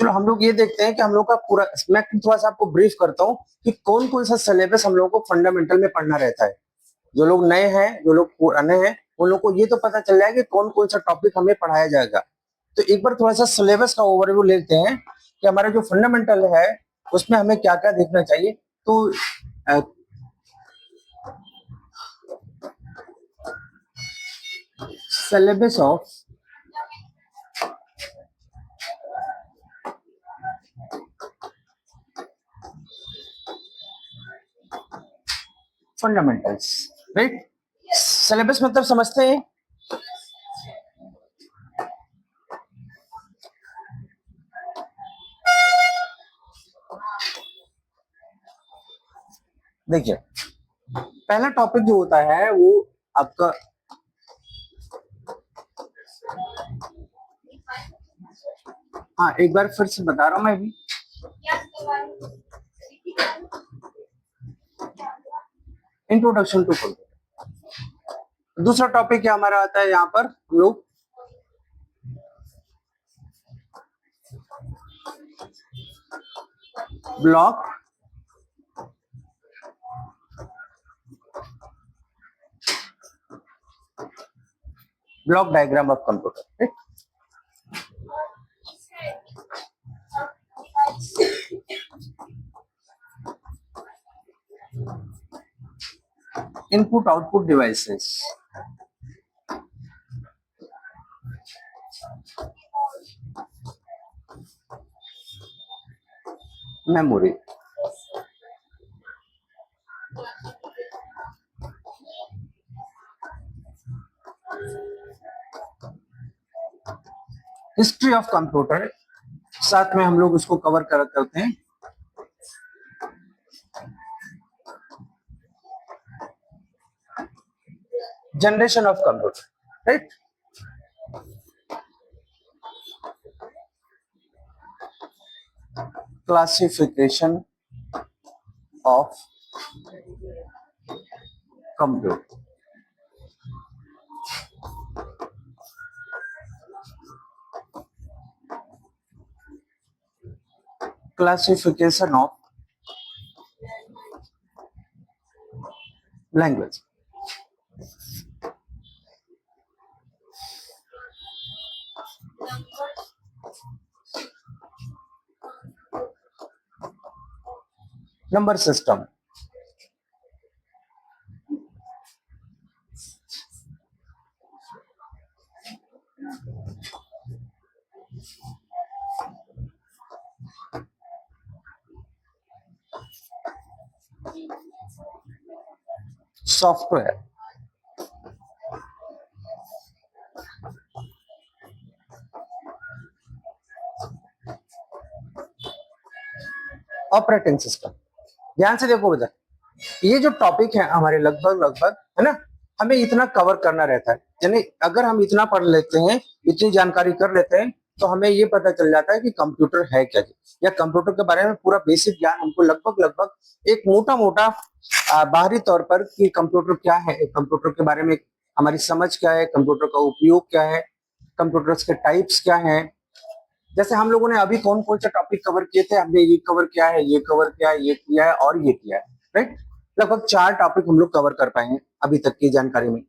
चलो हम लोग ये देखते हैं कि हम लोग का पूरा, मैं थोड़ा सा आपको ब्रीफ करता हूँ कि कौन कौन सा सिलेबस हम लोगों को फंडामेंटल में पढ़ना रहता है। जो लोग नए हैं, जो लोग पुराने हैं, उन लोग को ये तो पता चल जाएगा कि कौन कौन सा टॉपिक हमें पढ़ाया जाएगा। तो एक बार थोड़ा सा सिलेबस का ओवरव्यू लेते हैं कि हमारा जो फंडामेंटल है उसमें हमें क्या क्या देखना चाहिए। तो syllabus of fundamentals, right. Syllabus मतलब समझते हैं, देखिए पहला टॉपिक जो होता है वो आपका हाँ, एक बार फिर से बता रहा हूं मैं भी। Introduction to computer. दूसरा टॉपिक क्या हमारा आता है यहाँ पर, हम लोग block diagram of computer. Input output devices, memory, history of computer, साथ में हम लोग उसको कवर करते हैं। Generation of computer, right. Classification of computer, classification of language, number system, software, operating system. ध्यान से देखो बेटा, ये जो टॉपिक है हमारे लगभग है ना, हमें इतना कवर करना रहता है। यानी अगर हम इतना पढ़ लेते हैं, इतनी जानकारी कर लेते हैं, तो हमें ये पता चल जाता है कि कंप्यूटर है क्या, या कंप्यूटर के बारे में पूरा बेसिक ज्ञान हमको लगभग एक मोटा मोटा बाहरी तौर पर कि कंप्यूटर क्या है, कंप्यूटर के बारे में हमारी समझ क्या है, कंप्यूटर का उपयोग क्या है, कंप्यूटर्स के टाइप्स क्या है। जैसे हम लोगों ने अभी कौन कौन से टॉपिक कवर किए थे, हमने ये कवर किया है, ये कवर किया है, ये किया है और ये किया है, राइट। लगभग 4 टॉपिक हम लोग कवर कर पाए हैं अभी तक की जानकारी में।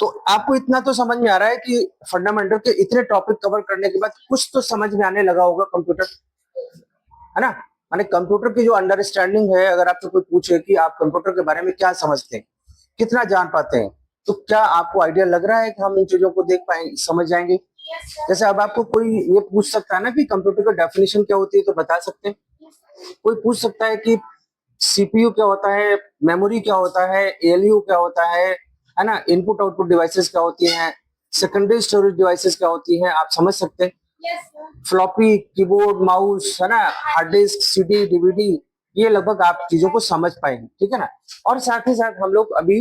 तो आपको इतना तो समझ में आ रहा है कि फंडामेंटल के इतने टॉपिक कवर करने के बाद कुछ तो समझ में आने लगा होगा कंप्यूटर, है ना। माने कंप्यूटर की जो अंडरस्टैंडिंग है, अगर आपसे कोई पूछे कि आप कंप्यूटर के बारे में क्या समझते हैं, कितना जान पाते हैं, तो क्या आपको आइडिया लग रहा है कि हम इन चीजों को देख पाएंगे, समझ जाएंगे। जैसे अब आपको कोई ये पूछ सकता है ना कि कंप्यूटर का डेफिनेशन क्या होती है, तो बता सकते हैं। कोई पूछ सकता है कि सीपीयू क्या होता है, मेमोरी क्या होता है, एएलयू क्या होता है ना, इनपुट आउटपुट डिवाइसेस क्या होती हैं, सेकेंडरी स्टोरेज डिवाइसेस क्या होती हैं, आप समझ सकते हैं। फ्लॉपी, कीबोर्ड, माउस, है ना, हार्ड डिस्क, सीडी, डीवीडी, ये लगभग आप चीजों को समझ पाएंगे, ठीक है ना। और साथ ही साथ हम लोग अभी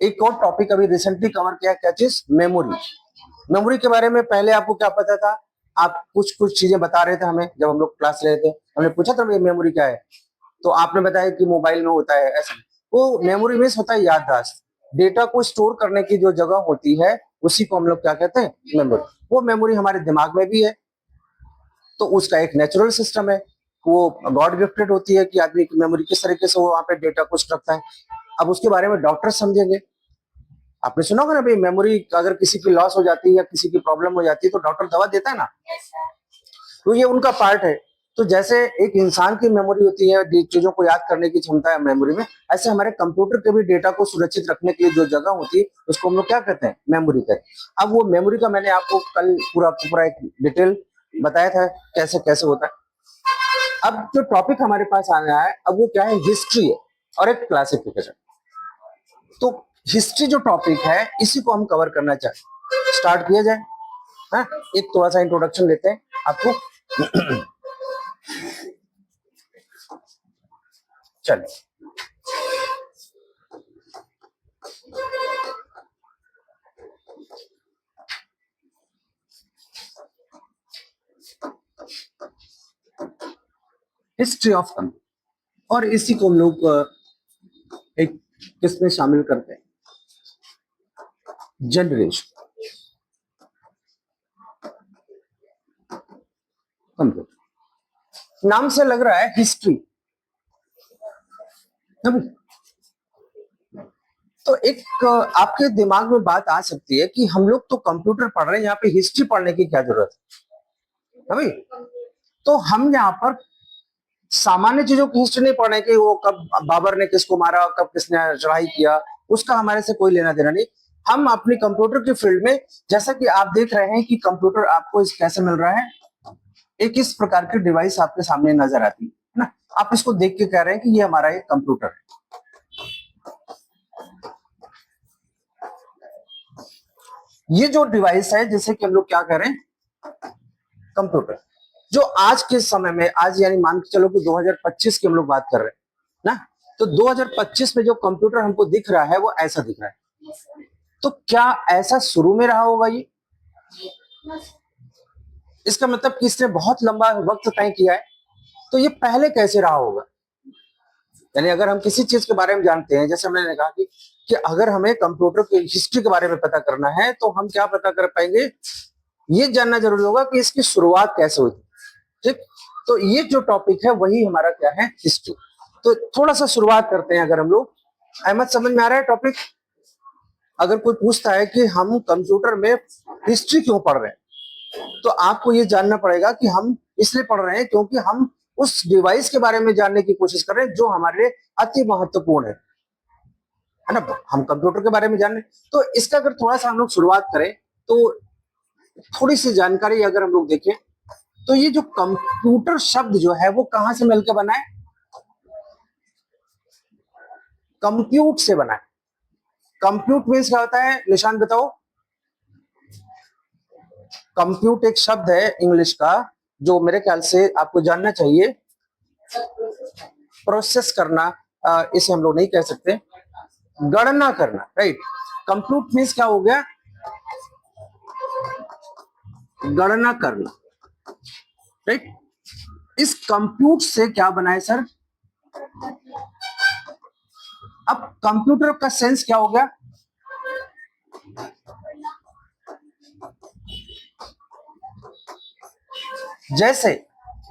एक और टॉपिक अभी रिसेंटली कवर किया, क्या चीज, मेमोरी। मेमोरी के बारे में पहले आपको क्या पता था, आप कुछ चीजें बता रहे थे हमें जब हम लोग क्लास ले रहे थे, हमने पूछा था मेमोरी क्या है, तो आपने बताया कि मोबाइल में होता है ऐसा। वो मेमोरी में होता है याददाश्त, डेटा को स्टोर करने की जो जगह होती है उसी को हम लोग क्या कहते हैं, मेमोरी। वो मेमोरी हमारे दिमाग में भी है, तो उसका एक नेचुरल सिस्टम है, वो गॉड गिफ्टेड होती है कि आदमी की मेमोरी किस तरीके से वो वहां पे डेटा को रखता है। अब उसके बारे में डॉक्टर समझेंगे। आपने सुना होगा ना भाई, मेमोरी अगर किसी की लॉस हो जाती है या किसी की प्रॉब्लम हो जाती है तो डॉक्टर दवा देता है ना, तो ये उनका पार्ट है। तो जैसे एक इंसान की मेमोरी होती है, चीजों को याद करने की क्षमता है मेमोरी में, ऐसे हमारे कंप्यूटर के भी डेटा को सुरक्षित रखने के लिए जो जगह होती है उसको हम लोग क्या कहते हैं, मेमोरी कहते हैं। अब वो मेमोरी का मैंने आपको कल पूरा एक डिटेल बताया था कैसे कैसे होता है। अब जो टॉपिक हमारे पास आ गया है, अब वो क्या है, हिस्ट्री है और एक क्लासिफिकेशन। तो हिस्ट्री जो टॉपिक है इसी को हम कवर करना चाहते, स्टार्ट किया जाए। हाँ, एक थोड़ा सा इंट्रोडक्शन लेते हैं आपको। चलिए, हिस्ट्री ऑफ कंप्यूटर, और इसी को हम लोग एक किसमें शामिल करते हैं, जनरेशन कंप्यूटर। नाम से लग रहा है हिस्ट्री, तो एक आपके दिमाग में बात आ सकती है कि हम लोग तो कंप्यूटर पढ़ रहे हैं, यहाँ पे हिस्ट्री पढ़ने की क्या जरूरत है भाई। तो हम यहाँ पर सामान्य चीजों की हिस्ट्री नहीं पढ़ रहे कि वो कब बाबर ने किसको मारा, कब किसने चढ़ाई किया, उसका हमारे से कोई लेना देना नहीं। हम अपनी कंप्यूटर की फील्ड में, जैसा कि आप देख रहे हैं कि कंप्यूटर आपको इस कैसे मिल रहा है, एक इस प्रकार की डिवाइस आपके सामने नजर आती है ना, आप इसको देख के कह रहे हैं कि ये हमारा एक कंप्यूटर है। ये जो डिवाइस है जिसे कि हम लोग क्या कह रहे हैं, कंप्यूटर, जो आज के समय में, आज यानी मान के चलो कि 2025 की हम लोग बात कर रहे हैं ना, तो 2025 में जो कंप्यूटर हमको दिख रहा है वो ऐसा दिख रहा है। तो क्या ऐसा शुरू में रहा होगा ये? इसका मतलब कि इसने बहुत लंबा वक्त तय किया है, तो ये पहले कैसे रहा होगा? यानी अगर हम किसी चीज के बारे में जानते हैं, जैसे मैंने कहा कि अगर हमें कंप्यूटर की हिस्ट्री के बारे में पता करना है तो हम क्या पता कर पाएंगे, ये जानना जरूरी होगा कि इसकी शुरुआत कैसे हुई। ठीक, तो ये जो टॉपिक है वही हमारा क्या है, हिस्ट्री। तो थोड़ा सा शुरुआत करते हैं। अगर हम लोग, अहमद समझ में आ रहा है टॉपिक? अगर कोई पूछता है कि हम कंप्यूटर में हिस्ट्री क्यों पढ़ रहे हैं, तो आपको ये जानना पड़ेगा कि हम इसलिए पढ़ रहे हैं क्योंकि हम उस डिवाइस के बारे में जानने की कोशिश कर रहे हैं जो हमारे लिए अति महत्वपूर्ण है ना। हम कंप्यूटर के बारे में जान रहे हैं, तो इसका अगर थोड़ा सा हम लोग शुरुआत करें तो थोड़ी सी जानकारी अगर हम लोग देखें, तो ये जो कंप्यूटर शब्द जो है वो कहां से मिलकर बना है, कंप्यूट से बना है। कंप्यूट मीन्स क्या होता है, निशान बताओ। कंप्यूट एक शब्द है इंग्लिश का जो मेरे ख्याल से आपको जानना चाहिए। प्रोसेस करना, इसे हम लोग नहीं कह सकते, गणना करना, राइट। कंप्यूट मीन्स क्या हो गया, गणना करना, राइट। इस कंप्यूट से क्या बना है सर? अब कंप्यूटर का सेंस क्या हो गया, जैसे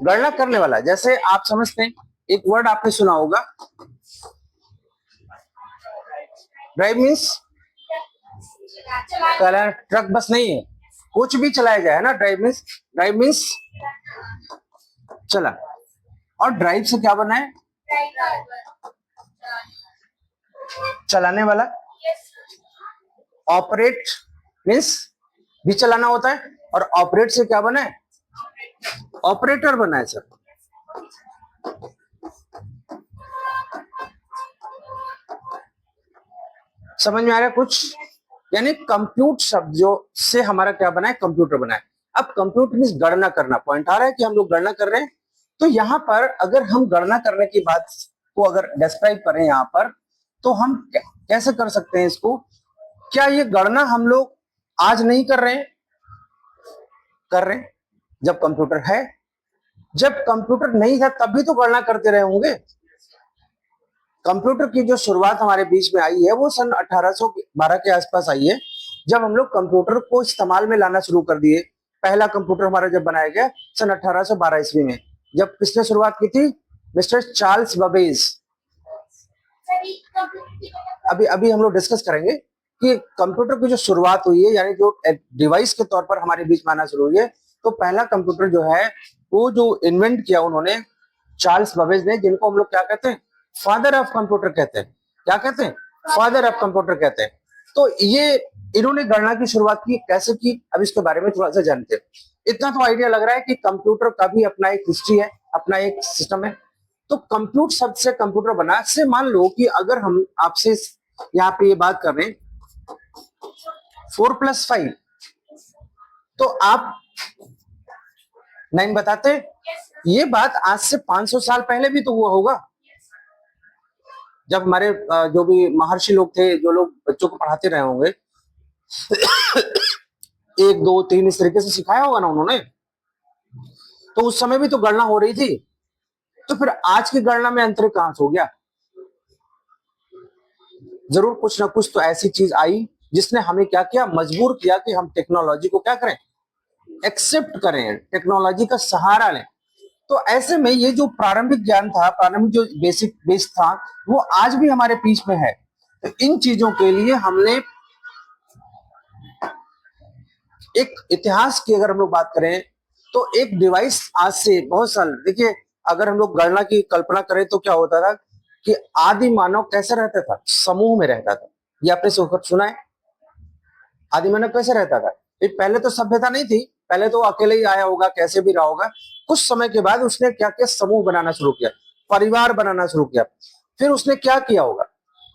गणना करने वाला, जैसे आप समझते हैं, एक वर्ड आपने सुना होगा, ड्राइव मीन्स ट्रक बस नहीं है, कुछ भी चलाया जाए ना, ड्राइव मीन्स चला। और ड्राइव से क्या बना है, चलाने वाला। ऑपरेट मीन्स भी चलाना होता है, और ऑपरेट से क्या बना है, ऑपरेटर बना है सर। समझ में आ रहा है कुछ? यानी कंप्यूट शब्द जो से हमारा क्या बना है, कंप्यूटर बना है। अब कंप्यूट मीन्स गणना करना, पॉइंट आ रहा है कि हम लोग गणना कर रहे हैं। तो यहां पर अगर हम गणना करने की बात को अगर डिस्क्राइब करें यहां पर, तो हम कैसे कर सकते हैं इसको? क्या ये गणना हम लोग आज नहीं कर रहे हैं? कर रहे हैं। जब कंप्यूटर है, जब कंप्यूटर नहीं था तब भी तो गणना करते रहे होंगे। कंप्यूटर की जो शुरुआत हमारे बीच में आई है वो सन 1812 के आसपास आई है, जब हम लोग कंप्यूटर को इस्तेमाल में लाना शुरू कर दिए। पहला कंप्यूटर हमारा जब बनाया गया सन 1812 ईस्वी में, जब किसने शुरुआत की थी? Mister Charles Babbage. अभी अभी हम लोग डिस्कस करेंगे कि कंप्यूटर की जो शुरुआत हुई है, यानी जो डिवाइस के तौर पर हमारे बीच में आना शुरू हुई है, तो पहला कंप्यूटर जो है वो जो इन्वेंट किया उन्होंने चार्ल्स बबेज ने, जिनको हम लोग क्या कहते हैं? फादर ऑफ कंप्यूटर कहते हैं। क्या कहते हैं? फादर ऑफ कंप्यूटर कहते हैं। तो ये इन्होंने गणना की शुरुआत की, कैसे की, अब इसके बारे में थोड़ा सा जानते हैं। इतना तो आइडिया लग रहा है कि कंप्यूटर का भी अपना एक हिस्ट्री है, अपना एक सिस्टम है। तो कंप्यूट शब्द से कंप्यूटर बना। से मान लो कि अगर हम आपसे यहाँ पे ये बात कर रहे हैं 4+5, तो आप 9 बताते हैं। ये बात आज से 500 साल पहले भी तो हुआ होगा, जब हमारे जो भी महर्षि लोग थे, जो लोग बच्चों को पढ़ाते रहे होंगे, 1 2 3 इस तरीके से सिखाया होगा ना उन्होंने, तो उस समय भी तो गणना हो रही थी। तो फिर आज की गणना में अंतर कहां से हो गया? जरूर कुछ ना कुछ तो ऐसी चीज आई जिसने हमें क्या किया? मजबूर किया कि हम टेक्नोलॉजी को क्या करें? एक्सेप्ट करें, टेक्नोलॉजी का सहारा लें। तो ऐसे में ये जो प्रारंभिक ज्ञान था, प्रारंभिक जो बेसिक बेस था, वो आज भी हमारे बीच में है। तो इन चीजों के लिए हमने एक इतिहास की अगर हम लोग बात करें, तो एक डिवाइस आज से बहुत साल, देखिए अगर हम लोग गणना की कल्पना करें तो क्या होता था कि आदि मानव कैसे रहता था? समूह में रहता था। ये आपने सुना है? आदि मानव कैसे रहता था? पहले तो सभ्यता नहीं थी, पहले तो अकेले ही आया होगा, कैसे भी रहा होगा। कुछ समय के बाद उसने क्या किया? समूह बनाना शुरू किया, परिवार बनाना शुरू किया। फिर उसने क्या किया होगा?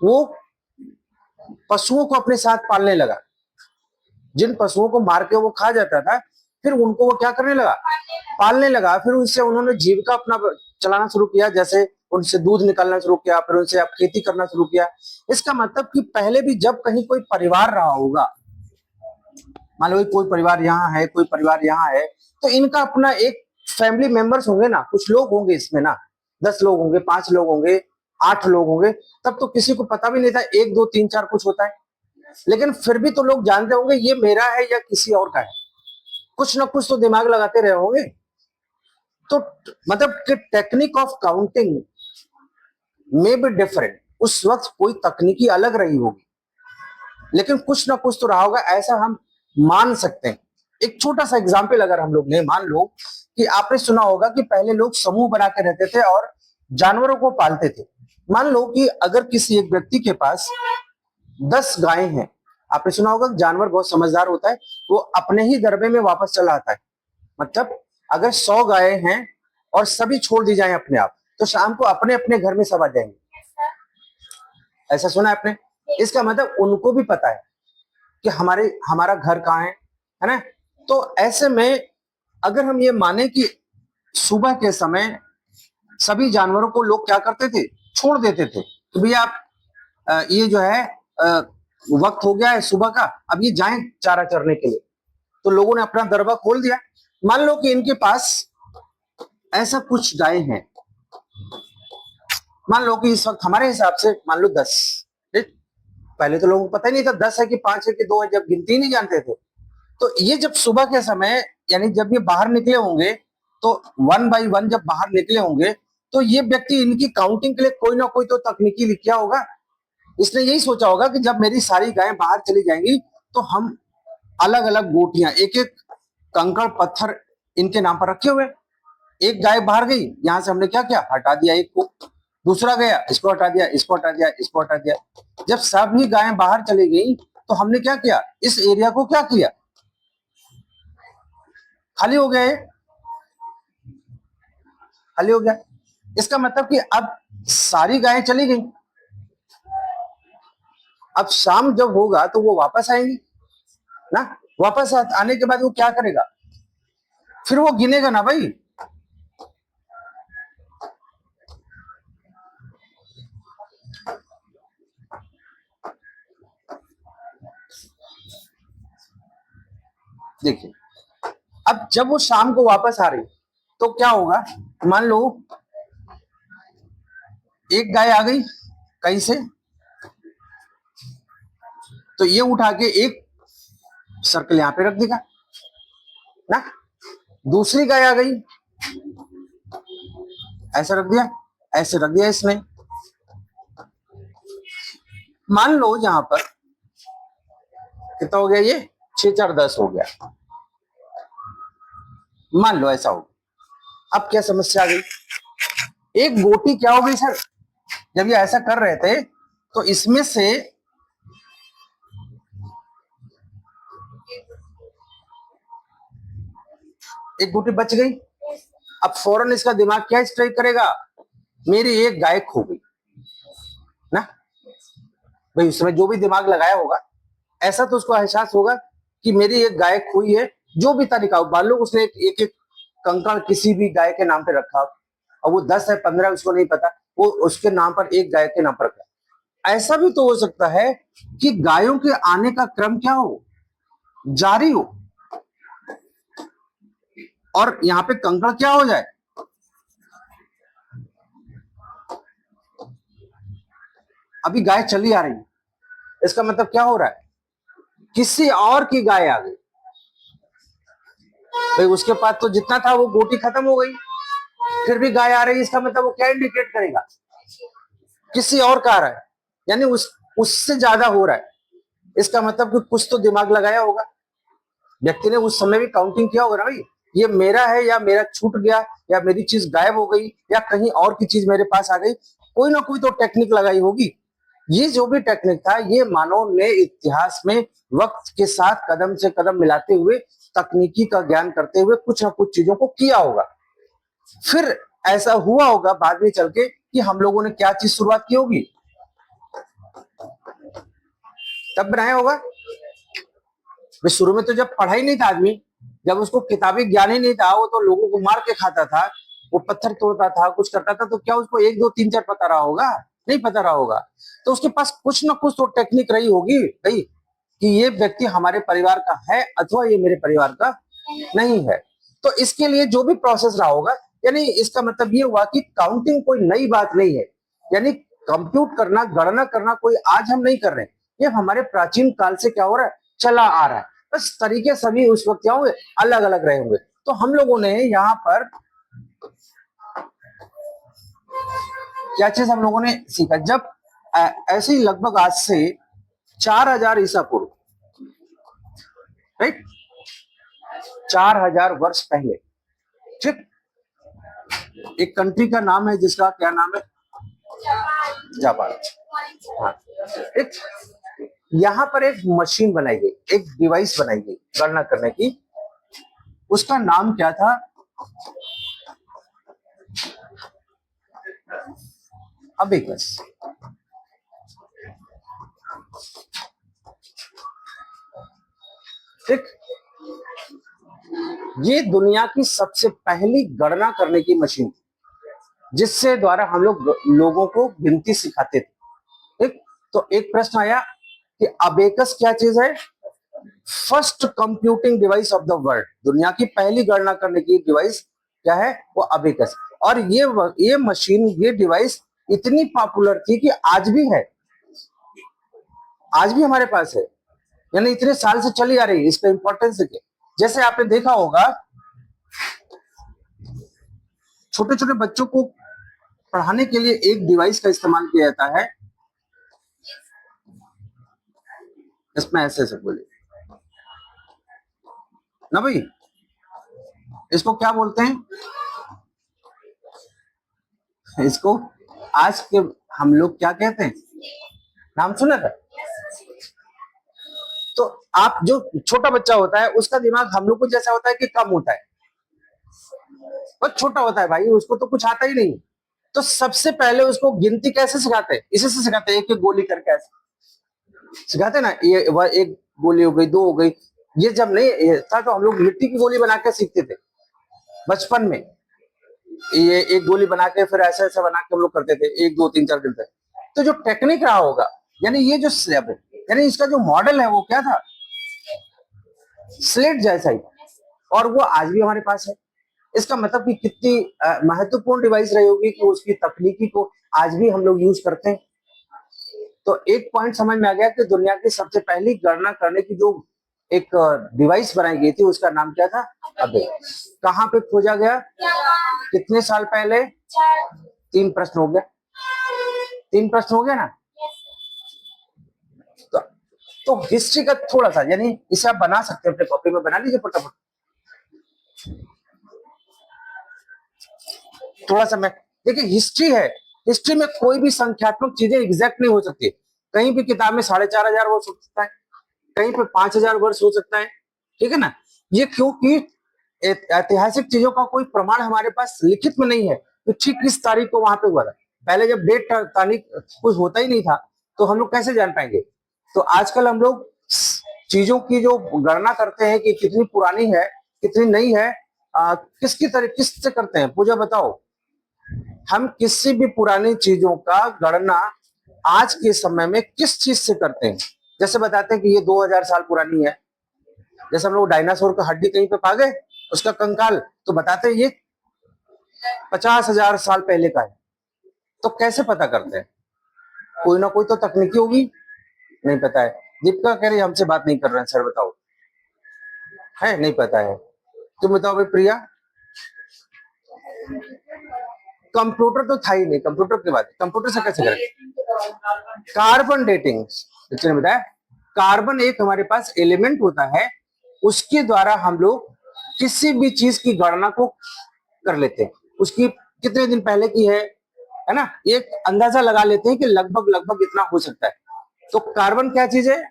वो पशुओं को अपने साथ पालने लगा। जिन पशुओं को मार के वो खा जाता था, फिर उनको वो क्या करने लगा? पालने लगा। फिर उनसे उन्होंने जीविका अपना चलाना शुरू किया, जैसे उनसे दूध निकालना शुरू किया, फिर उनसे अब खेती करना शुरू किया। इसका मतलब कि पहले भी जब कहीं कोई परिवार रहा होगा, मान लो कोई परिवार यहाँ है, कोई परिवार यहाँ है, तो इनका अपना एक फैमिली मेंबर्स होंगे ना, कुछ लोग होंगे इसमें ना, 10 लोग होंगे, 5 लोग होंगे, 8 लोग होंगे। तब तो किसी को पता भी नहीं था 1 2 3 4 कुछ होता है, लेकिन फिर भी तो लोग जानते होंगे ये मेरा है या किसी और का है। कुछ ना कुछ तो दिमाग लगाते रहे होंगे। तो मतलब कि टेक्निक ऑफ काउंटिंग में भी डिफरेंट, उस वक्त कोई तकनीकी अलग रही होगी, लेकिन कुछ ना कुछ तो रहा होगा, ऐसा हम मान सकते हैं। एक छोटा सा एग्जाम्पल अगर हम लोग ने, मान लो कि आपने सुना होगा कि पहले लोग समूह बना के रहते थे और जानवरों को पालते थे। मान लो कि अगर किसी एक व्यक्ति के पास 10 गायें हैं, आपने सुना होगा जानवर बहुत समझदार होता है, वो अपने ही दरबे में वापस चला आता है। मतलब अगर 100 गायें हैं और सभी छोड़ दी जाएं अपने आप, तो शाम को अपने अपने घर में सब आ जाएंगे। ऐसा सुना है आपने? इसका मतलब उनको भी पता है कि हमारा घर कहाँ है ना? तो ऐसे में अगर हम ये माने कि सुबह के समय सभी जानवरों को लोग क्या करते थे? छोड़ देते थे कि भैया आप ये जो है वक्त हो गया है सुबह का, अब ये जाएं चारा चरने के लिए। तो लोगों ने अपना दरबा खोल दिया। मान लो कि इनके पास ऐसा कुछ गायें हैं, मान लो कि इस वक्त हमारे हिसाब से मान लो 10, ठीक? पहले तो लोगों को पता ही नहीं था 10 है कि 5 है कि 2 है, जब गिनती नहीं जानते थे। तो ये जब सुबह के समय, यानी जब ये बाहर निकले होंगे, तो 1 बाई 1 जब बाहर निकले होंगे, तो ये व्यक्ति इनकी काउंटिंग के लिए कोई ना कोई तो तकनीकी लिखा होगा। इसने यही सोचा होगा कि जब मेरी सारी गायें बाहर चली जाएंगी, तो हम अलग अलग गोटियां, एक एक कंकड़ पत्थर इनके नाम पर रखे हुए। एक गाय बाहर गई, यहां से हमने क्या किया? हटा दिया एक को, दूसरा गया, इसको हटा दिया, इसको हटा दिया, इसको हटा दिया। जब सभी गायें बाहर चली गई, तो हमने क्या किया? इस एरिया को क्या किया? खाली हो गया, खाली हो गया। इसका मतलब कि अब सारी गायें चली गई। अब शाम जब होगा तो वो वापस आएंगी ना। वापस आने के बाद वो क्या करेगा? फिर वो गिनेगा ना भाई। देखिए, अब जब वो शाम को वापस आ रही, तो क्या होगा? मान लो एक गाय आ गई कहीं से, तो ये उठा के एक सर्कल यहां पे रख देगा, ना। दूसरी गाय आ गई, ऐसा रख दिया, ऐसे रख दिया इसने। मान लो यहां पर कितना हो गया, ये 6 4 10 हो गया, मान लो ऐसा हो। अब क्या समस्या आ गई, एक गोटी क्या हो गई सर, जब ये ऐसा कर रहे थे तो इसमें से एक गोटी बच गई। अब फौरन इसका दिमाग क्या स्ट्राइक करेगा, मेरी एक गाय खो गई ना। भाई उसमें जो भी दिमाग लगाया होगा, ऐसा तो उसको एहसास होगा कि मेरी एक गाय खोई है। जो भी तरीका हो, मान लो उसने एक एक कंकड़ किसी भी गाय के नाम पे रखा, और वो 10 है 15 उसको नहीं पता, वो उसके नाम पर एक गाय के नाम पर रखा। ऐसा भी तो हो सकता है कि गायों के आने का क्रम क्या हो, जारी हो, और यहाँ पे कंकड़ क्या हो जाए। अभी गाय चली आ रही है, इसका मतलब क्या हो रहा है, किसी और की गाय आ गई। भाई उसके पास तो जितना था वो गोटी खत्म हो गई, फिर भी गाय आ रही है, इसका मतलब वो क्या इंडिकेट करेगा, किसी और का आ रहा है, यानी उससे ज्यादा हो रहा है। इसका मतलब कि कुछ तो दिमाग लगाया होगा व्यक्ति ने, उस समय भी काउंटिंग किया होगा ना, भाई ये मेरा है या मेरा छूट गया या मेरी चीज गायब हो गई या कहीं और की चीज मेरे पास आ गई, कोई ना कोई तो टेक्निक लगाई होगी। ये जो भी टेक्निक था, ये मानव ने इतिहास में वक्त के साथ कदम से कदम मिलाते हुए, तकनीकी का ज्ञान करते हुए कुछ ना कुछ चीजों को किया होगा। फिर ऐसा हुआ होगा बाद में चल के कि हम लोगों ने क्या चीज शुरुआत की होगी, तब बनाया होगा। शुरू में तो जब पढ़ा ही नहीं था आदमी, जब उसको किताबी ज्ञान ही नहीं था, वो तो लोगों को मार के खाता था, वो पत्थर तोड़ता था, कुछ करता था, तो क्या उसको 1 2 3 4 पता रहा होगा, नहीं पता रहा होगा। तो उसके पास कुछ ना कुछ तो टेक्निक रही होगी भाई, कि ये व्यक्ति हमारे परिवार का है अथवा ये मेरे परिवार का नहीं है। तो इसके लिए जो भी प्रोसेस रहा होगा, यानी इसका मतलब ये हुआ कि काउंटिंग कोई नई बात नहीं है, यानी कंप्यूट करना, गणना करना कोई आज हम नहीं कर रहे, ये हमारे प्राचीन काल से क्या हो रहा है, चला आ रहा है। बस तरीके सभी उस वक्त क्या होंगे, अलग अलग रहे होंगे। तो हम लोगों ने यहाँ पर क्या चीज हम लोगों ने सीखा, जब ऐसे ही लगभग आज से 4000 ईसा पूर्व, राइट, 4000 वर्ष पहले, ठीक, एक कंट्री का नाम है जिसका क्या नाम है, जापान। हाँ, एक यहां पर एक मशीन बनाई गई, एक डिवाइस बनाई गई गणना करने की, उसका नाम क्या था, अबेकस। ठीक, ये दुनिया की सबसे पहली गणना करने की मशीन, जिससे द्वारा हम लोग लोगों को गिनती सिखाते थे। ठीक, तो एक प्रश्न आया कि अबेकस क्या चीज है, first computing device of the world, दुनिया की पहली गणना करने की डिवाइस क्या है, वो अबेकस। और ये मशीन, ये डिवाइस इतनी पॉपुलर थी कि आज भी है, आज भी हमारे पास है, यानी इतने साल से चली आ रही है। इसका इंपॉर्टेंस देखिए, जैसे आपने देखा होगा छोटे छोटे बच्चों को पढ़ाने के लिए एक डिवाइस का इस्तेमाल किया जाता है, इसमें ऐसे ऐसे बोले ना भाई, इसको क्या बोलते हैं, इसको आज के हम लोग क्या कहते हैं, नाम सुना था। तो आप जो छोटा बच्चा होता है उसका दिमाग हम लोग को जैसा होता है कि कम होता है, बहुत छोटा होता है भाई, उसको तो कुछ आता ही नहीं। तो सबसे पहले उसको गिनती कैसे सिखाते हैं, इसी से सिखाते हैं, एक एक गोली करके ऐसे सिखाते ना, ये एक गोली हो गई, 2 हो गई। ये जब नहीं था तो हम लोग मिट्टी की गोली बना के सीखते थे बचपन में, ये एक गोली बना के फिर ऐसा ऐसा बना के हम लोग करते थे, 1 2 3 4 गिनते। तो जो टेक्निक रहा होगा, यानी ये जो स्लेब है, यानी इसका जो मॉडल है वो क्या था, स्लेट जैसा ही, और वो आज भी हमारे पास है। इसका मतलब कि कितनी महत्वपूर्ण डिवाइस रही होगी कि उसकी तकनीकी को आज भी हम लोग यूज करते हैं। तो एक पॉइंट समझ में आ गया कि दुनिया की सबसे पहली गणना करने की जो एक डिवाइस बनाई गई थी उसका नाम क्या था, अबे कहाँ पे खोजा गया, कितने साल पहले, 3 प्रश्न हो गया, 3 प्रश्न हो गया ना। तो हिस्ट्री का थोड़ा सा, यानी इसे आप बना सकते हैं, अपने कॉपी में बना लीजिए फटाफट। थोड़ा सा मैं देखिए, हिस्ट्री है, हिस्ट्री में कोई भी संख्यात्मक चीजें एग्जैक्ट नहीं हो सकती। कहीं भी किताब में 4,500 वर्ष हो सकता है, कहीं पे 5,000 वर्ष हो सकता है, ठीक है ना। ये क्योंकि ऐतिहासिक चीजों का कोई प्रमाण हमारे पास लिखित में नहीं है तो ठीक किस तारीख को वहां पे हुआ था। पहले जब डेट तारीख कुछ होता ही नहीं था तो हम लोग कैसे जान पाएंगे। तो आजकल हम लोग चीजों की जो गणना करते हैं कि कितनी पुरानी है कितनी नई है, किसकी तरह किससे करते हैं, पूजा बताओ। हम किसी भी पुरानी चीजों का गणना आज के समय में किस चीज से करते हैं। जैसे बताते हैं कि ये 2000 साल पुरानी है, जैसे हम लोग डायनासोर का हड्डी कहीं पे पा गए, उसका कंकाल, तो बताते हैं ये 50,000 साल पहले का है। तो कैसे पता करते हैं, कोई ना कोई तो तकनीकी होगी, नहीं पता है। दीपिका कह रही हमसे बात नहीं कर रहे हैं सर, बताओ है नहीं पता है। तुम बताओ भाई प्रिया, कंप्यूटर तो था ही नहीं, कंप्यूटर के बाद कंप्यूटर से कैसे करें। कार्बन डेटिंग, किसने बताया, कार्बन एक हमारे पास एलिमेंट होता है, उसके द्वारा हम लोग किसी भी चीज की गणना को कर लेते हैं, उसकी कितने दिन पहले की है ना, एक अंदाजा लगा लेते हैं कि लगभग लगभग इतना हो सकता है। तो कार्बन क्या चीज है,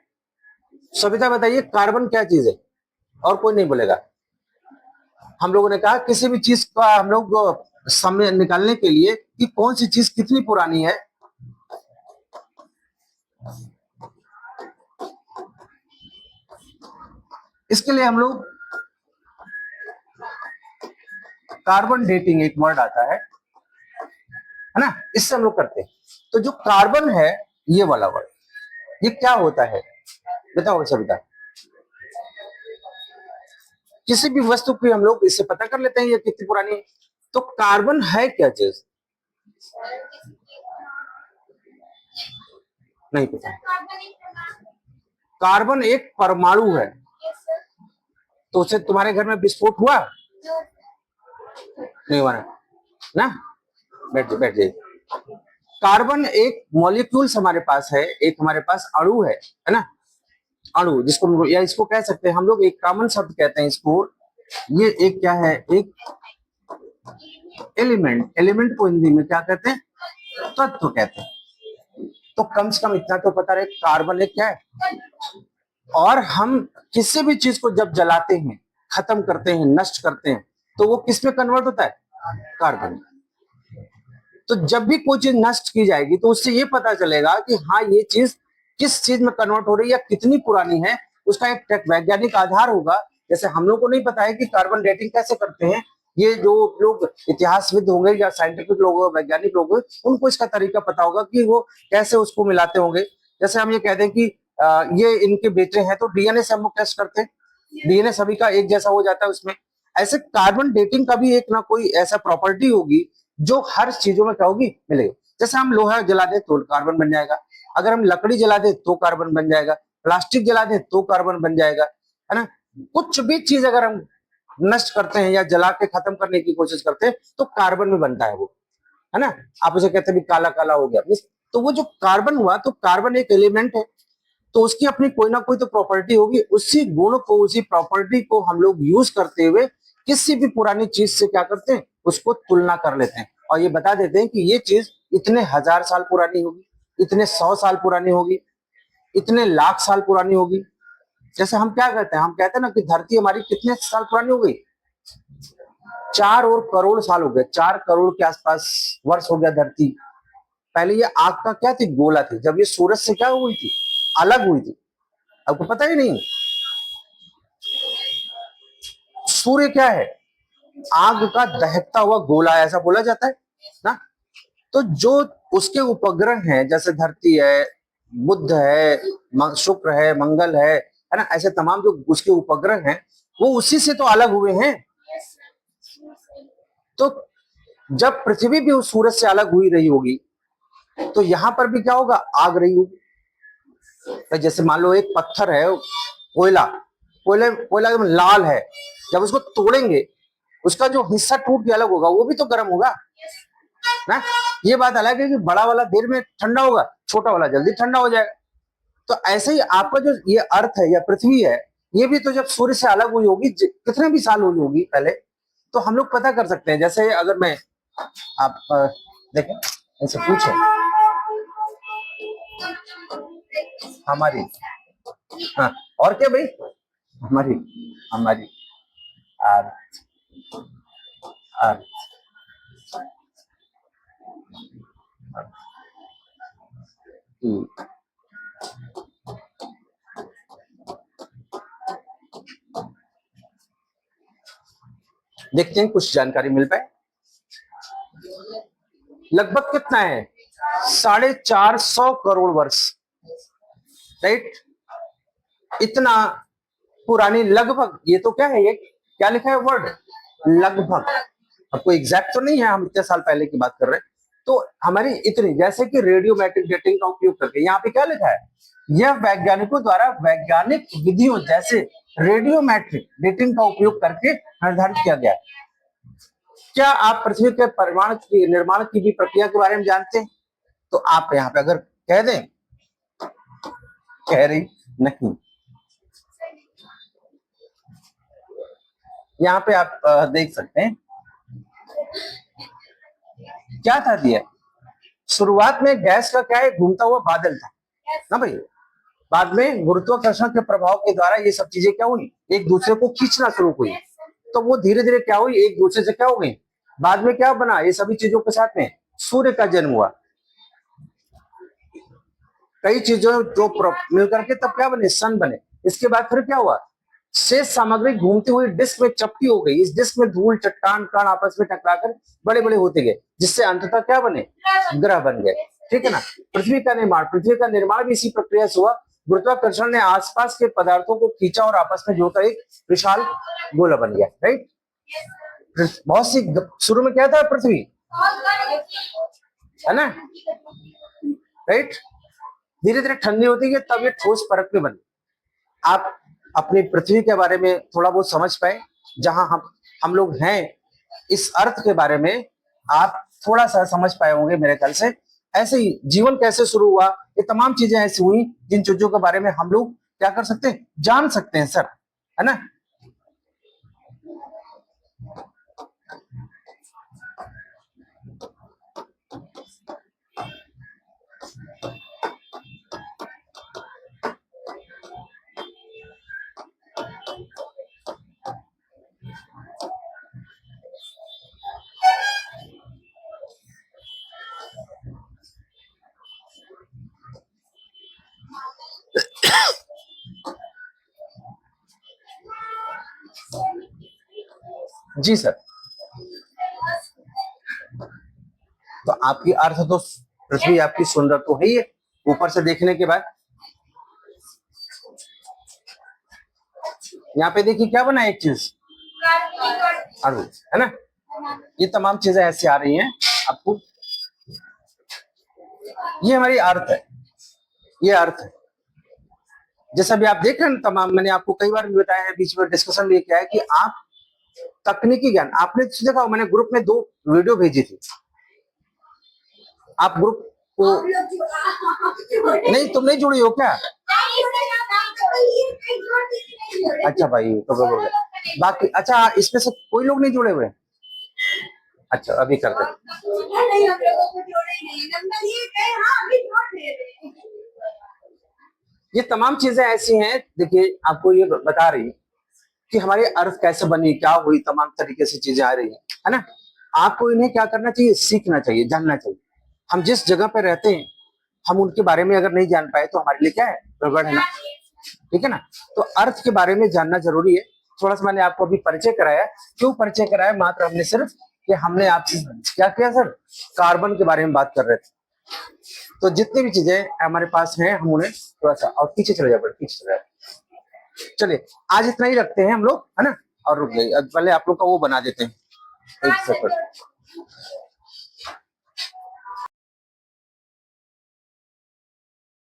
सविता बताइए कार्बन क्या चीज है, और कोई नहीं बोलेगा। हम लोगों ने कहा किसी भी चीज का हम लोग समय निकालने के लिए कि कौन सी चीज कितनी पुरानी है, इसके लिए हम लोग कार्बन डेटिंग एक वर्ड आता है ना, इससे हम लोग करते हैं। तो जो कार्बन है ये वाला वर्ड, ये क्या होता है बताओ सविता। किसी भी वस्तु की हम लोग इससे पता कर लेते हैं ये कितनी पुरानी है। तो कार्बन है क्या चीज, नहीं पता। कार्बन एक परमाणु है, तो उसे तुम्हारे घर में विस्फोट हुआ नहीं हुआ ना, बैठ जाइए। कार्बन एक मॉलिक्यूल्स हमारे पास है, एक हमारे पास अणु है ना, अणु जिसको या इसको कह सकते हैं हम लोग, एक कॉमन शब्द कहते हैं इसको, ये एक क्या है, एक एलिमेंट। एलिमेंट को हिंदी में क्या कहते हैं, तत्व कहते हैं। तो कम से कम इतना तो पता रहे कार्बन एक क्या है। और हम किसी भी चीज को जब जलाते हैं, खत्म करते हैं, नष्ट करते हैं, तो वो किस में कन्वर्ट होता है, कार्बन। तो जब भी कोई चीज नष्ट की जाएगी तो उससे ये पता चलेगा कि हाँ ये चीज किस चीज में कन्वर्ट हो रही है या कितनी पुरानी है, उसका एक वैज्ञानिक आधार होगा। जैसे हम लोग को नहीं पता है कि कार्बन डेटिंग कैसे करते हैं, ये जो लोग इतिहासविद होंगे या साइंटिफिक लोग वैज्ञानिक लोग उनको इसका तरीका पता होगा कि वो कैसे उसको मिलाते होंगे। जैसे हम ये कहते हैं कि ये इनके बेटे हैं, तो डीएनए से हम लोग टेस्ट करते हैं, डीएनए सभी का एक जैसा हो जाता है उसमें। ऐसे कार्बन डेटिंग का भी एक ना कोई ऐसा प्रॉपर्टी होगी जो हर चीजों में क्या होगी, मिलेगी। जैसे हम लोहा जला दे तो कार्बन बन जाएगा, अगर हम लकड़ी जला दे तो कार्बन बन जाएगा, प्लास्टिक जला दे तो कार्बन बन जाएगा, है ना। कुछ भी चीज अगर हम नष्ट करते हैं या जला के खत्म करने की कोशिश करते हैं तो कार्बन में बनता है वो, है ना। आप उसे कहते हैं काला काला हो गया, तो वो जो कार्बन हुआ, तो कार्बन एक एलिमेंट है, तो उसकी अपनी कोई ना कोई तो प्रॉपर्टी होगी, उसी गुण को उसी प्रॉपर्टी को हम लोग यूज करते हुए किसी भी पुरानी चीज से क्या करते हैं, उसको तुलना कर लेते हैं और ये बता देते हैं कि ये चीज इतने 1000 साल पुरानी होगी, इतने 100 साल पुरानी होगी, इतने लाख साल पुरानी होगी। जैसे हम क्या कहते हैं, हम कहते हैं ना कि धरती हमारी कितने साल पुरानी हो गई, 4 और करोड़ साल हो गए, 4 करोड़ के आसपास वर्ष हो गया धरती। पहले ये आग का क्या थी, गोला थी, जब ये सूरज से क्या हुई थी, अलग हुई थी। आपको पता ही नहीं, सूर्य क्या है, आग का दहकता हुआ गोला, ऐसा बोला जाता है ना। तो जो उसके उपग्रह हैं, जैसे धरती है, बुध है, शुक्र है, मंगल है ना, ऐसे तमाम जो उसके उपग्रह हैं वो उसी से तो अलग हुए हैं। तो जब पृथ्वी भी उस सूरज से अलग हुई रही होगी तो यहां पर भी क्या होगा, आग रही होगी। तो जैसे मान लो एक पत्थर है, कोयला, कोयला एकदम लाल है, जब उसको तोड़ेंगे उसका जो हिस्सा टूट के अलग होगा वो भी तो गर्म होगा ना। ये बात अलग है कि बड़ा वाला देर में ठंडा होगा, छोटा वाला जल्दी ठंडा हो जाएगा। तो ऐसे ही आपका जो ये अर्थ है या पृथ्वी है, ये भी तो जब सूर्य से अलग हुई होगी, कितने भी साल हुई होगी पहले, तो हम लोग पता कर सकते हैं। जैसे अगर मैं आप देखें, ऐसे पूछे हमारी, हाँ और क्या भाई, हमारी हमारी अर्थ अर्थ देखते हैं कुछ जानकारी मिल पाए। लगभग कितना है, 450 करोड़ वर्ष, राइट। इतना पुरानी, लगभग, ये तो क्या है, ये क्या लिखा है वर्ड, लगभग, आपको एग्जैक्ट तो नहीं है, हम इतने साल पहले की बात कर रहे हैं। तो हमारी इतनी, जैसे कि रेडियोमेट्रिक डेटिंग का उपयोग करके, यहाँ पे क्या लिखा है, यह वैज्ञानिकों द्वारा वैज्ञानिक विधियों जैसे रेडियोमेट्रिक डेटिंग का उपयोग करके निर्धारित किया गया। क्या आप पृथ्वी के परिमाण की, निर्माण की भी प्रक्रिया के बारे में जानते हैं? तो आप यहाँ पे अगर कह दें, कह रही नहीं, यहाँ पे आप देख सकते हैं क्या था दिया। शुरुआत में गैस का क्या है, घूमता हुआ बादल था ना भाई। बाद में गुरुत्वाकर्षण के प्रभाव के द्वारा ये सब चीजें क्या हुई, एक दूसरे को खींचना शुरू हुई, तो वो धीरे धीरे क्या हुई, एक दूसरे से क्या हो गई। बाद में क्या बना, ये सभी चीजों के साथ में सूर्य का जन्म हुआ। कई चीजों जो मिलकर के तब क्या बने, सन बने। इसके बाद फिर क्या हुआ, शेष सामग्री घूमती हुई डिस्क में चपटी हो गई। इस डिस्क में धूल, चट्टान, कण आपस में टकराकर बड़े बड़े होते गए, जिससे अंततः क्या बने, ग्रह बन गए। ठीक है ना। पृथ्वी का निर्माण भी इसी प्रक्रिया से हुआ। गुरुत्वाकर्षण ने आसपास के पदार्थों को खींचा और आपस में जोड़कर एक विशाल गोला बन गया, राइट। बहुत सी, शुरू में क्या था, पृथ्वी है ना, राइट। धीरे धीरे ठंडी होती है, तब ये ठोस परत में बनी। आप अपनी पृथ्वी के बारे में थोड़ा बहुत समझ पाए, जहां हम लोग हैं, इस अर्थ के बारे में आप थोड़ा सा समझ पाए होंगे मेरे ख्याल से। ऐसे ही जीवन कैसे शुरू हुआ, ये तमाम चीजें ऐसी हुई जिन चीजों के बारे में हम लोग क्या कर सकते हैं, जान सकते हैं सर, है ना। जी सर। तो आपकी अर्थ तो पृथ्वी आपकी सुंदर तो है ही है, ऊपर से देखने के बाद। यहाँ पे देखिए क्या बना, एक चीज अड़ू, है ना। ये तमाम चीजें ऐसी आ रही हैं आपको। ये हमारी अर्थ है, ये अर्थ है। जैसा भी आप देख रहे हैं तमाम, मैंने आपको कई बार भी बताया है, बीच में डिस्कशन भी किया है कि आप तकनीकी ज्ञान, आपने देखा, मैंने ग्रुप में 2 वीडियो भेजी थी। आप ग्रुप को नहीं, तुम नहीं जुड़ी हो क्या? अच्छा भाई, तो बाकी, अच्छा इसमें से कोई लोग नहीं जुड़े हुए? अच्छा, अभी करते हैं। ये तमाम चीजें ऐसी हैं, देखिए आपको ये बता रही कि हमारी अर्थ कैसे बनी, क्या हुई, तमाम तरीके से चीजें आ रही है ना। आपको इन्हें क्या करना चाहिए, सीखना चाहिए, जानना चाहिए। हम जिस जगह पर रहते हैं, हम उनके बारे में अगर नहीं जान पाए तो हमारे लिए क्या है, गड़बड़ है ना। ठीक है ना। तो अर्थ के बारे में जानना जरूरी है। थोड़ा सा मैंने आपको अभी परिचय कराया। क्यों परिचय कराया, मात्र हमने सिर्फ कि हमने आपसे क्या किया सर, कार्बन के बारे में बात कर रहे थे। तो जितनी भी चीजें हमारे पास हैं, हम उन्हें थोड़ा सा, और पीछे चले जाए, पीछे चले जाए। चलिए आज इतना ही रखते हैं हम लोग, है ना। और रुक गई, पहले आप लोग का वो बना देते हैं एक सेकंड।